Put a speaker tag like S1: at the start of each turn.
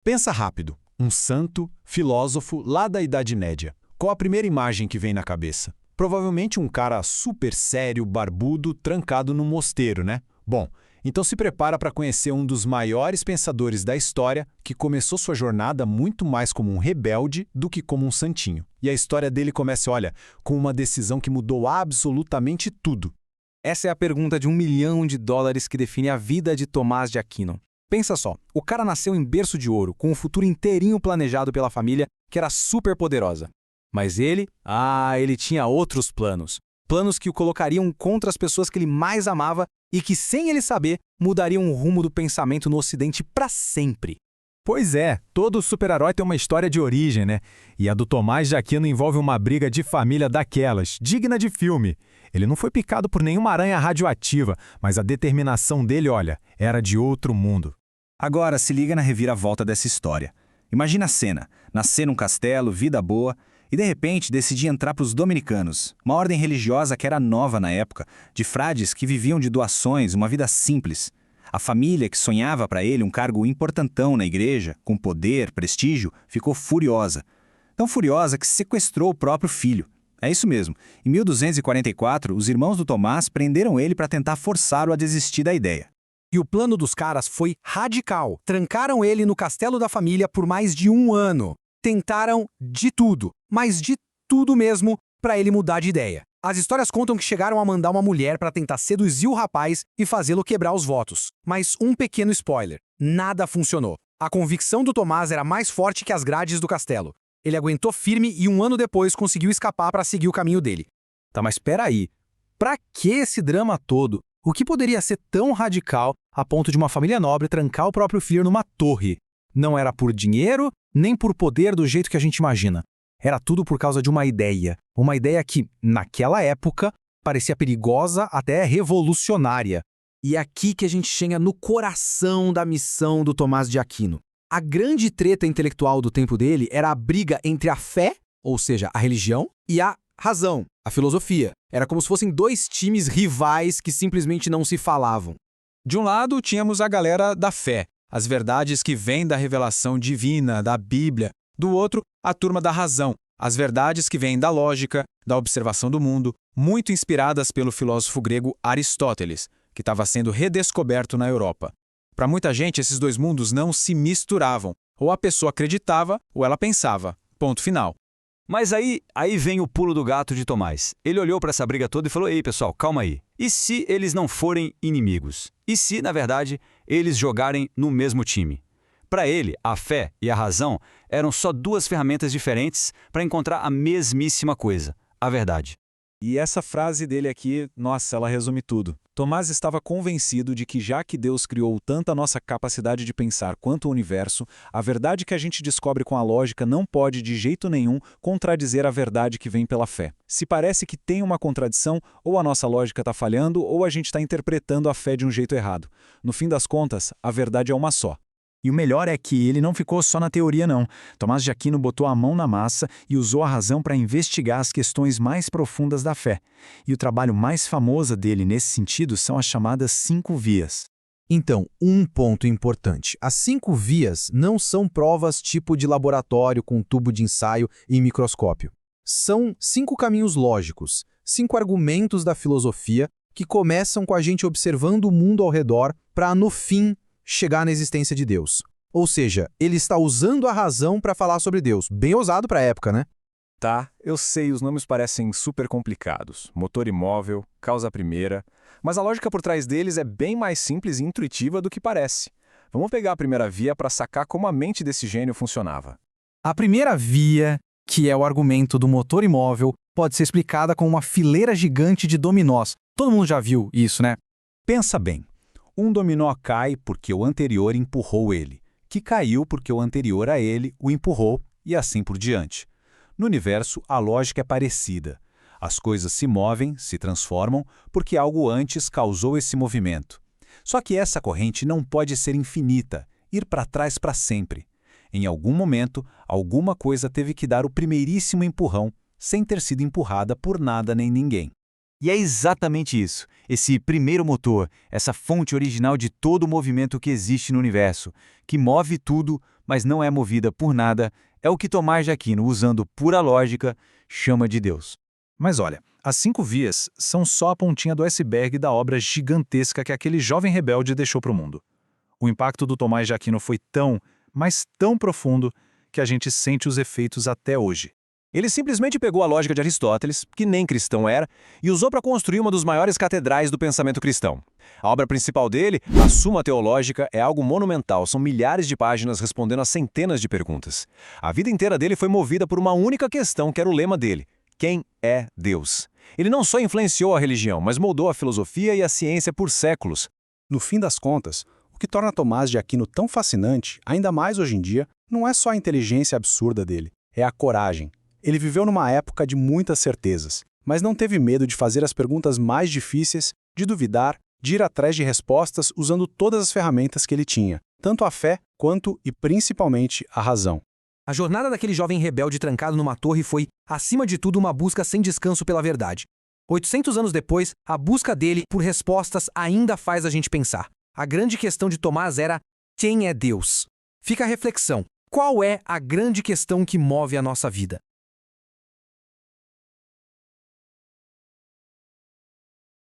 S1: Pensa rápido. Um santo, filósofo lá da Idade Média. Qual a primeira imagem que vem na cabeça? Provavelmente um cara super sério, barbudo, trancado num mosteiro, né? Bom, então se prepara para conhecer um dos maiores pensadores da história que começou sua jornada muito mais como um rebelde do que como um santinho. E a história dele começa, olha, com uma decisão que mudou absolutamente tudo.
S2: Essa é a pergunta de $1 milhão que define a vida de Tomás de Aquino. Pensa só, o cara nasceu em berço de ouro, com o futuro inteirinho planejado pela família, que era super poderosa. Mas ele tinha outros planos. Planos que o colocariam contra as pessoas que ele mais amava e que, sem ele saber, mudariam o rumo do pensamento no Ocidente para sempre.
S3: Pois é, todo super-herói tem uma história de origem, né? E a do Tomás de Aquino envolve uma briga de família daquelas, digna de filme. Ele não foi picado por nenhuma aranha radioativa, mas a determinação dele, olha, era de outro mundo.
S4: Agora, se liga na reviravolta dessa história. Imagina a cena, nascer num castelo, vida boa, e de repente decidir entrar para os dominicanos, uma ordem religiosa que era nova na época, de frades que viviam de doações, uma vida simples. A família que sonhava para ele um cargo importantão na igreja, com poder, prestígio, ficou furiosa. Tão furiosa que sequestrou o próprio filho. É isso mesmo, em 1244, os irmãos do Tomás prenderam ele para tentar forçá-lo a desistir da ideia.
S2: E o plano dos caras foi radical. Trancaram ele no castelo da família por mais de 1 ano. Tentaram de tudo, mas de tudo mesmo, para ele mudar de ideia. As histórias contam que chegaram a mandar uma mulher para tentar seduzir o rapaz e fazê-lo quebrar os votos. Mas um pequeno spoiler, nada funcionou. A convicção do Tomás era mais forte que as grades do castelo. Ele aguentou firme e 1 ano depois conseguiu escapar para seguir o caminho dele.
S3: Tá, mas espera aí. Pra que esse drama todo? O que poderia ser tão radical a ponto de uma família nobre trancar o próprio filho numa torre? Não era por dinheiro, nem por poder do jeito que a gente imagina. Era tudo por causa de uma ideia. Uma ideia que, naquela época, parecia perigosa até revolucionária.
S2: E é aqui que a gente chega no coração da missão do Tomás de Aquino. A grande treta intelectual do tempo dele era a briga entre a fé, ou seja, a religião, e a razão, a filosofia. Era como se fossem 2 times rivais que simplesmente não se falavam.
S3: De um lado, tínhamos a galera da fé, as verdades que vêm da revelação divina, da Bíblia. Do outro, a turma da razão, as verdades que vêm da lógica, da observação do mundo, muito inspiradas pelo filósofo grego Aristóteles, que estava sendo redescoberto na Europa. Para muita gente, esses 2 mundos não se misturavam. Ou a pessoa acreditava, ou ela pensava. Ponto final.
S5: Mas aí vem o pulo do gato de Tomás. Ele olhou para essa briga toda e falou: ei, pessoal, calma aí. E se eles não forem inimigos? E se, na verdade, eles jogarem no mesmo time? Para ele, a fé e a razão eram só 2 ferramentas diferentes para encontrar a mesmíssima coisa, a verdade.
S3: E essa frase dele aqui, nossa, ela resume tudo. Tomás estava convencido de que já que Deus criou tanto a nossa capacidade de pensar quanto o universo, a verdade que a gente descobre com a lógica não pode de jeito nenhum contradizer a verdade que vem pela fé. Se parece que tem uma contradição, ou a nossa lógica está falhando, ou a gente está interpretando a fé de um jeito errado. No fim das contas, a verdade é uma só. E o melhor é que ele não ficou só na teoria, não. Tomás de Aquino botou a mão na massa e usou a razão para investigar as questões mais profundas da fé. E o trabalho mais famoso dele nesse sentido são as chamadas 5 vias.
S6: Então, um ponto importante. As 5 vias não são provas tipo de laboratório com tubo de ensaio e microscópio. São 5 caminhos lógicos, 5 argumentos da filosofia que começam com a gente observando o mundo ao redor para, no fim, chegar na existência de Deus. Ou seja, ele está usando a razão para falar sobre Deus. Bem ousado para a época, né?
S3: Tá, eu sei, os nomes parecem super complicados. Motor imóvel, causa primeira. Mas a lógica por trás deles é bem mais simples e intuitiva do que parece. Vamos pegar a primeira via para sacar como a mente desse gênio funcionava.
S2: A primeira via, que é o argumento do motor imóvel, pode ser explicada com uma fileira gigante de dominós. Todo mundo já viu isso, né?
S1: Pensa bem. Um dominó cai porque o anterior empurrou ele, que caiu porque o anterior a ele o empurrou, e assim por diante. No universo, a lógica é parecida. As coisas se movem, se transformam, porque algo antes causou esse movimento. Só que essa corrente não pode ser infinita, ir para trás para sempre. Em algum momento, alguma coisa teve que dar o primeiríssimo empurrão, sem ter sido empurrada por nada nem ninguém.
S5: E é exatamente isso, esse primeiro motor, essa fonte original de todo o movimento que existe no universo, que move tudo, mas não é movida por nada, é o que Tomás de Aquino, usando pura lógica, chama de Deus.
S3: Mas olha, as 5 vias são só a pontinha do iceberg da obra gigantesca que aquele jovem rebelde deixou para o mundo. O impacto do Tomás de Aquino foi tão, mas tão profundo, que a gente sente os efeitos até hoje.
S7: Ele simplesmente pegou a lógica de Aristóteles, que nem cristão era, e usou para construir uma dos maiores catedrais do pensamento cristão. A obra principal dele, a Suma Teológica, é algo monumental, são milhares de páginas respondendo a centenas de perguntas. A vida inteira dele foi movida por uma única questão, que era o lema dele: quem é Deus? Ele não só influenciou a religião, mas moldou a filosofia e a ciência por séculos.
S2: No fim das contas, o que torna Tomás de Aquino tão fascinante, ainda mais hoje em dia, não é só a inteligência absurda dele, é a coragem. Ele viveu numa época de muitas certezas, mas não teve medo de fazer as perguntas mais difíceis, de duvidar, de ir atrás de respostas usando todas as ferramentas que ele tinha, tanto a fé quanto e principalmente a razão.
S8: A jornada daquele jovem rebelde trancado numa torre foi, acima de tudo, uma busca sem descanso pela verdade. 800 anos depois, a busca dele por respostas ainda faz a gente pensar. A grande questão de Tomás era: quem é Deus? Fica a reflexão. Qual é a grande questão que move a nossa vida?